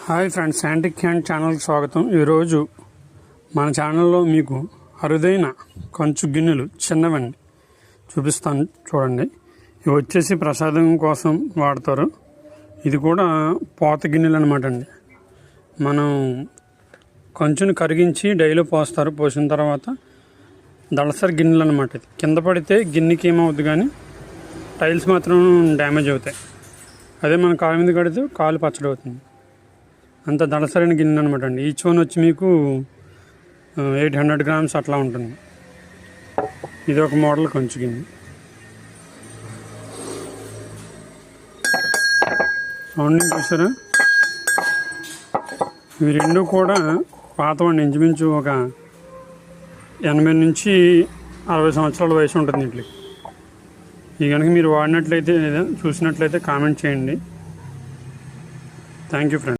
Hi friends, antique hand ఛానల్కి స్వాగతం. ఈరోజు మన ఛానల్లో మీకు అరుదైన కంచు గిన్నెలు చిన్నవండి చూపిస్తాను. చూడండి, ఇవి వచ్చేసి ప్రసాదం కోసం వాడతారు. ఇది కూడా పోత గిన్నెలు అనమాట అండి. మనం కంచుని కరిగించి డైలో పోస్తారు. పోసిన తర్వాత దళసరి గిన్నెలు అనమాట. ఇది కింద పడితే గిన్నెకి ఏమవుద్ది, కానీ టైల్స్ మాత్రం డ్యామేజ్ అవుతాయి. అదే మన కాలు మీద కడితే కాలు పచ్చడి అవుతుంది. అంత దళసరైన గిన్నె అనమాట అండి. ఈచ్ వన్ వచ్చి మీకు 800 గ్రామ్స్ అట్లా ఉంటుంది. ఇది ఒక మోడల్ కంచు గిన్నె. సౌండింగ్ చూసారా? ఇవి రెండు కూడా పాతవండి. ఇంచుమించు ఒక 80 నుంచి 60 సంవత్సరాల వయసు ఉంటుంది వీటికి. ఈ కనుక మీరు వాడినట్లయితే లేదా చూసినట్లయితే కామెంట్ చేయండి. Thank you friends.